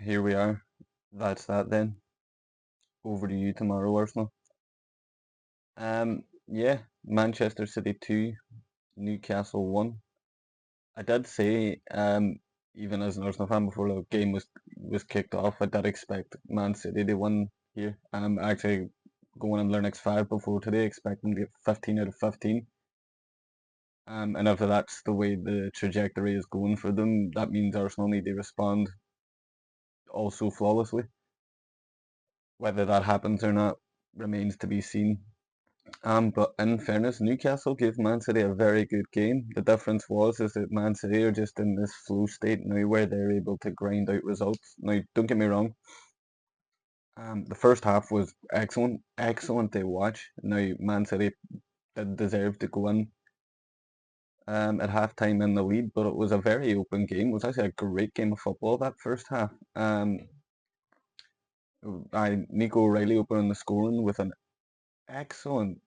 here we are. That's that then. Over to you tomorrow, Arsenal. Yeah, Manchester City 2, Newcastle 1. I did say, even as an Arsenal fan before the game was kicked off, I did expect Man City to win here. And I'm actually going on their next five before today, expect them to get 15 out of 15. And if that's the way the trajectory is going for them, that means Arsenal need to respond also flawlessly. Whether that happens or not remains to be seen. But in fairness, Newcastle gave Man City a very good game. The difference is that Man City are just in this flow state now where they're able to grind out results. Now, don't get me wrong. The first half was excellent, excellent to watch. Now, Man City did deserve to go in at halftime in the lead, but it was a very open game. It was actually a great game of football that first half. Nico O'Reilly opening the scoring with an excellent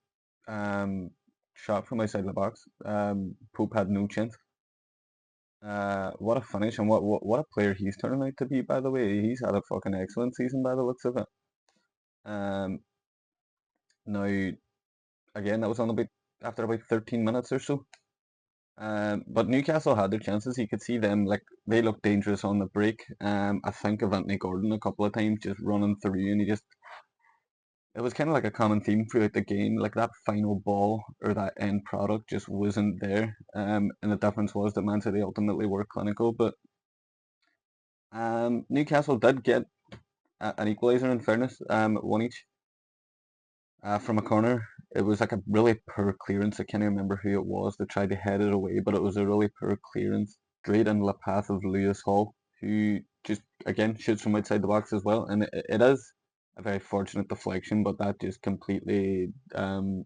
shot from outside the box. Pope had no chance. What a finish and what a player he's turning out to be, by the way. He's had a fucking excellent season by the looks of it. Um, Now, again, that was on about after about 13 minutes or so. But Newcastle had their chances. You could see them, like, they looked dangerous on the break. I think of Anthony Gordon a couple of times just running through, and it was kind of like a common theme throughout the game. Like that final ball or that end product just wasn't there. And the difference was that Man City ultimately were clinical. But Newcastle did get an equaliser in fairness, one each from a corner. It was like a really poor clearance. I can't remember who it was that tried to head it away, but it was a really poor clearance straight in the path of Lewis Hall, who just again shoots from outside the box as well. And it is a very fortunate deflection, but that just completely throws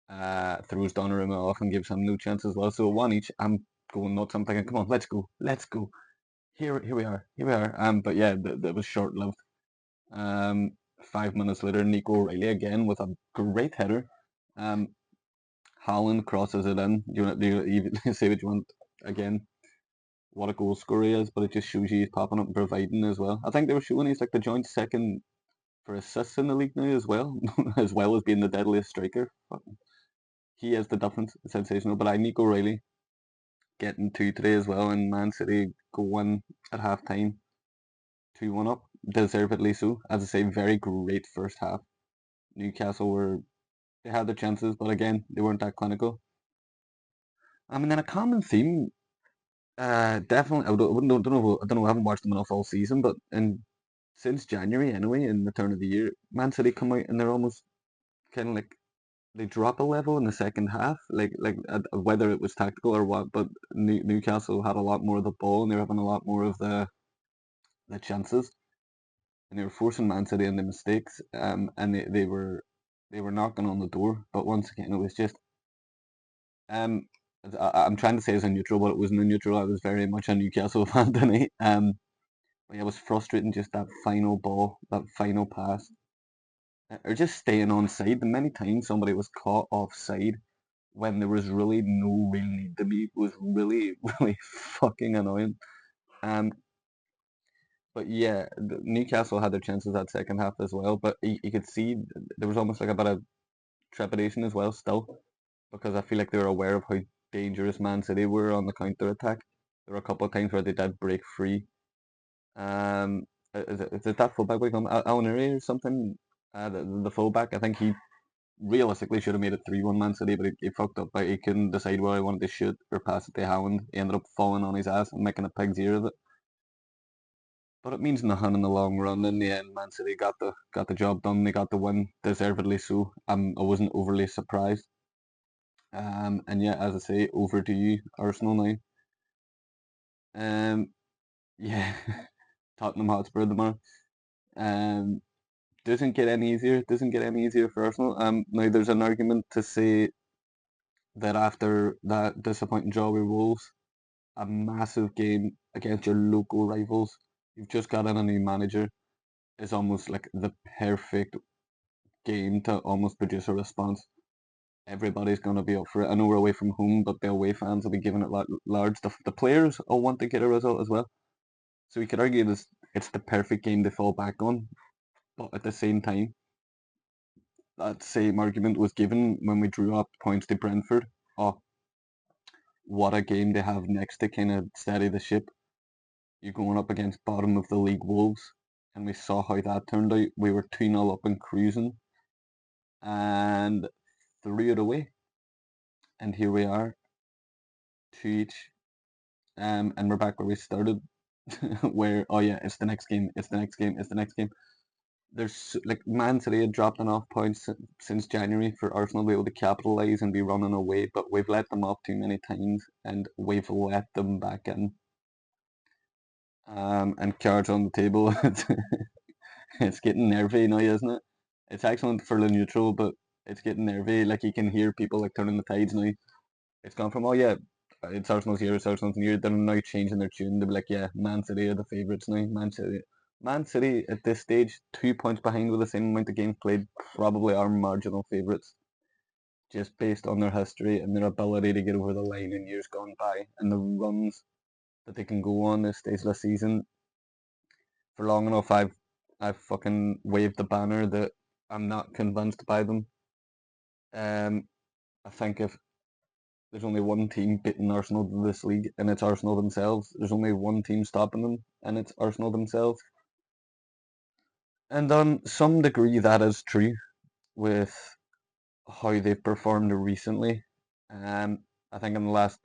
Donnarumma off and gives him no chance as well. So one each. I'm going nuts. I'm thinking, come on, let's go. Here we are, here we are. But yeah, that was short lived. 5 minutes later, Nico O'Reilly again with a great header. Um, Haaland crosses it in. You say what you want again. What a goal scorer he is, but it just shows you he's popping up and providing as well. I think they were showing he's like the joint second for assists in the league now as well, as well as being the deadliest striker. He is the difference, sensational. But I Nico O'Reilly getting two today as well, and Man City go in at half time, 2-1 up, deservedly so. As I say, very great first half. Newcastle they had their chances, but again, they weren't that clinical. I mean, then a common theme, definitely. I don't know. I haven't watched them enough all season, but since January anyway, in the turn of the year, Man City come out and they're almost kind of like they drop a level in the second half, whether it was tactical or what. But Newcastle had a lot more of the ball, and they were having a lot more of the chances, and they were forcing Man City into mistakes. And they were knocking on the door. But once again, it was just um. I'm trying to say as a neutral, but it wasn't a neutral. I was very much a Newcastle fan tonight. But yeah, it was frustrating just that final ball, that final pass, or just staying on side. The many times somebody was caught offside when there was really no real need to be was really, really fucking annoying. Um, but yeah, Newcastle had their chances that second half as well, but you could see there was almost like a bit of trepidation as well still, because I feel like they were aware of how dangerous Man City were on the counter attack. There were a couple of times where they did break free. Is it that fullback we call him, Alanuri or something? The fullback, I think he realistically should have made it 3-1 Man City, but he fucked up. Like, he couldn't decide whether he wanted to shoot or pass it to Haaland. He ended up falling on his ass and making a pig's ear of it. But it means nothing in the long run. In the end, Man City got the job done. They got the win, deservedly so. I wasn't overly surprised. And yeah, as I say, over to you, Arsenal now. Um, yeah, Tottenham Hotspur tomorrow. Um, doesn't get any easier. Doesn't get any easier for Arsenal. Now there's an argument to say that after that disappointing draw with Wolves, a massive game against your local rivals, you've just got in a new manager, is almost like the perfect game to almost produce a response. Everybody's going to be up for it. I know we're away from home, but the away fans will be giving it large. The players all want to get a result as well. So we could argue this it's the perfect game to fall back on, but at the same time, that same argument was given when we drew up points to Brentford. Oh, what a game they have next to kind of steady the ship. You're going up against bottom of the league Wolves, and we saw how that turned out. We were 2-0 up and cruising, and threw it away. And here we are, two each, and we're back where we started, where oh yeah, it's the next game, it's the next game, it's the next game. There's like Man City had dropped enough points since January for Arsenal to be able to capitalise and be running away, but we've let them off too many times, and we've let them back in. And cards on the table. It's getting nervy now, isn't it? It's excellent for the neutral, but it's getting nervy. Like you can hear people like turning the tides now. It's gone from oh yeah, it's Arsenal's here, it's Arsenal's here. They're now changing their tune. They'll be like yeah, Man City are the favourites now. Man City at this stage, 2 points behind with the same amount of games played, probably are marginal favourites, just based on their history and their ability to get over the line in years gone by and the runs that they can go on this stage of the season. For long enough, I've fucking waved the banner that I'm not convinced by them. I think if there's only one team beating Arsenal in this league, and it's Arsenal themselves. There's only one team stopping them, and it's Arsenal themselves. And on some degree, that is true with how they've performed recently. I think in the last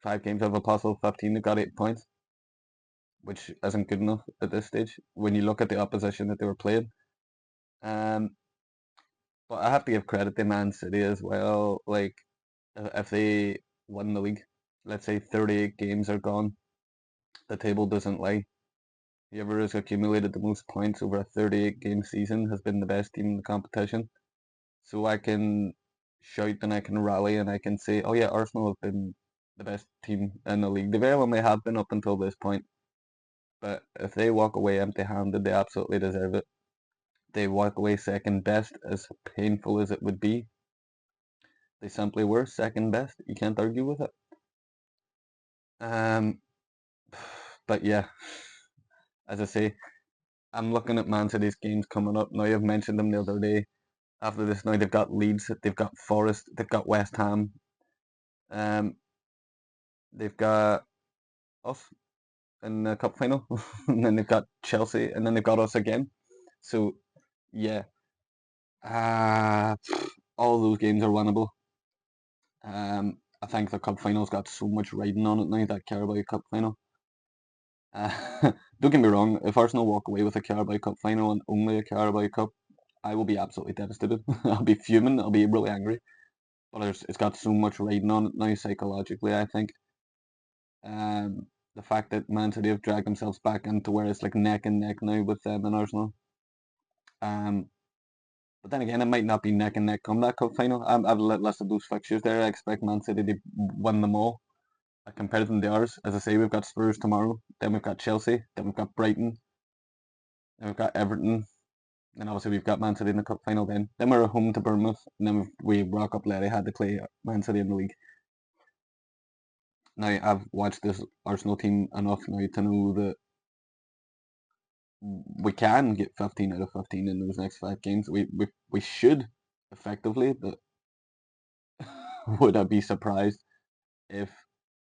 5 games of a possible 15, they've got 8 points, which isn't good enough at this stage when you look at the opposition that they were playing. Um, but I have to give credit to Man City as well. Like, if they win the league, let's say 38 games are gone, the table doesn't lie. Whoever has accumulated the most points over a 38 game season has been the best team in the competition. So I can shout and I can rally and I can say, oh yeah, Arsenal have been the best team in the league. They very well may have been up until this point. But if they walk away empty handed, they absolutely deserve it. They walk away second best, as painful as it would be. They simply were second best. You can't argue with it. Um, but yeah, as I say, I'm looking at Man City's games coming up. Now, I've mentioned them the other day. After this, now they've got Leeds, they've got Forest, they've got West Ham, um, they've got us in the cup final, and then they've got Chelsea, and then they've got us again. So yeah, uh, all those games are winnable. I think the cup final's got so much riding on it now, that Carabao Cup final. Don't get me wrong, if Arsenal walk away with a Carabao Cup final and only a Carabao Cup, I will be absolutely devastated. I'll be fuming, I'll be really angry. But it's got so much riding on it now psychologically, I think. The fact that Man City have dragged themselves back into where it's like neck and neck now with them and Arsenal. Um, but then again, it might not be neck and neck come that cup final. I've listed those fixtures there. I expect Man City to win them all. I compared them to ours. As I say, we've got Spurs tomorrow. Then we've got Chelsea. Then we've got Brighton. Then we've got Everton. And obviously we've got Man City in the cup final then. Then we're home to Bournemouth. And then we rock up Letty had to play Man City in the league. Now, I've watched this Arsenal team enough now to know that we can get 15 out of 15 in those next 5 games. We should effectively, but would I be surprised if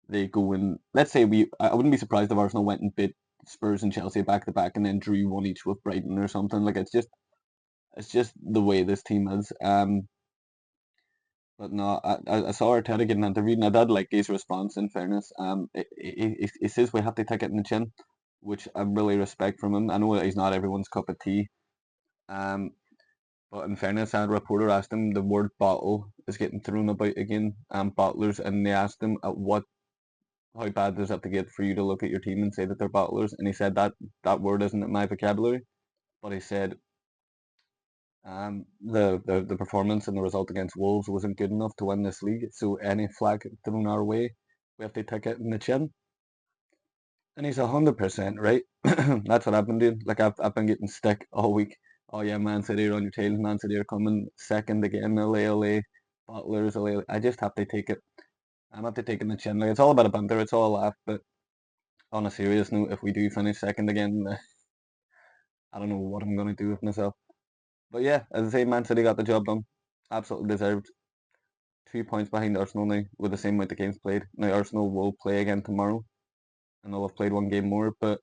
they go in? Let's say I wouldn't be surprised if Arsenal went and beat Spurs and Chelsea back to back and then drew one each with Brighton or something. Like it's just the way this team is. But no, I saw Arteta getting interviewed, and I did like his response. In fairness, he says we have to take it in the chin, which I really respect from him. I know that he's not everyone's cup of tea, um, but in fairness, a reporter asked him the word bottle is getting thrown about again, bottlers, and they asked him at what how bad does it have to get for you to look at your team and say that they're bottlers, and he said that word isn't in my vocabulary, but he said the performance and the result against Wolves wasn't good enough to win this league, so any flag thrown our way, we have to take it in the chin. And he's 100% right. That's what I've been doing. Like I've been getting stick all week. Oh yeah, Man City are on your tail. Man City are coming second again. LA, Butlers, LA. I just have to take it. I'm have to take it in the chin. Like it's all about a banter. It's all a laugh. But on a serious note, if we do finish second again, I don't know what I'm gonna do with myself. But yeah, as I say, Man City got the job done. Absolutely deserved. 2 points behind Arsenal now with the same amount of games played. Now Arsenal will play again tomorrow, and they'll have played one game more. But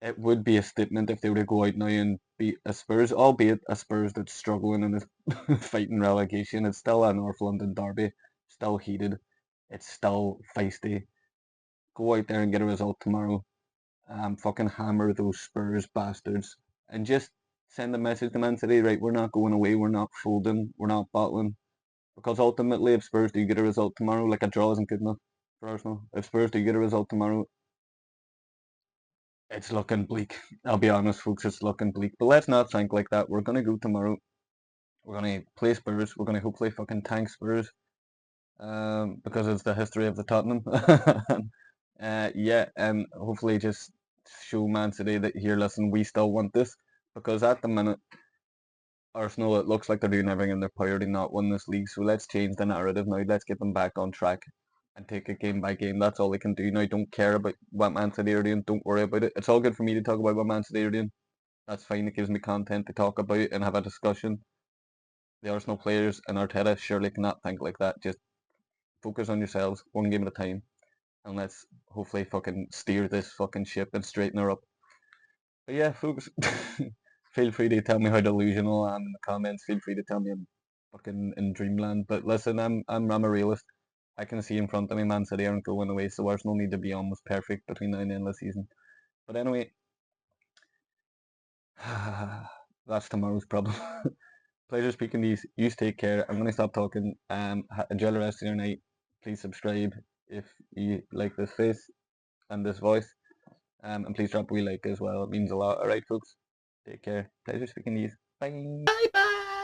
it would be a statement if they were to go out now and beat a Spurs, albeit a Spurs that's struggling and is fighting relegation. It's still a North London derby, still heated. It's still feisty. Go out there and get a result tomorrow. Fucking hammer those Spurs bastards and just send a message to Man City, right? We're not going away. We're not folding. We're not bottling. Because ultimately, if Spurs do get a result tomorrow, like a draw isn't good enough for Arsenal. If Spurs do get a result tomorrow, it's looking bleak. I'll be honest, folks, it's looking bleak. But let's not think like that. We're gonna go tomorrow. We're gonna play Spurs. We're gonna hopefully fucking tank Spurs. Because it's the history of the Tottenham. Yeah, and hopefully just show Man City that here, listen, we still want this. Because at the minute, Arsenal, it looks like they're doing everything in their power to not win this league. So let's change the narrative now. Let's get them back on track and take it game by game. That's all they can do now. Don't care about what Man City are doing. Don't worry about it. It's all good for me to talk about what Man City are doing. That's fine. It gives me content to talk about and have a discussion. The Arsenal players and Arteta surely cannot think like that. Just focus on yourselves, one game at a time, and let's hopefully fucking steer this fucking ship and straighten her up. But yeah, folks, feel free to tell me how delusional I am in the comments. Feel free to tell me I'm fucking in dreamland. But listen, I'm a realist. I can see in front of me Man City aren't going away, so Arsenal need to be almost perfect between now and the end of the season. But anyway, that's tomorrow's problem. Pleasure speaking to you. You take care. I'm gonna stop talking. Enjoy the rest of your night. Please subscribe if you like this face and this voice. And please drop a wee like as well. It means a lot. Alright, folks. Take care. Pleasure speaking to you. Bye. Bye bye.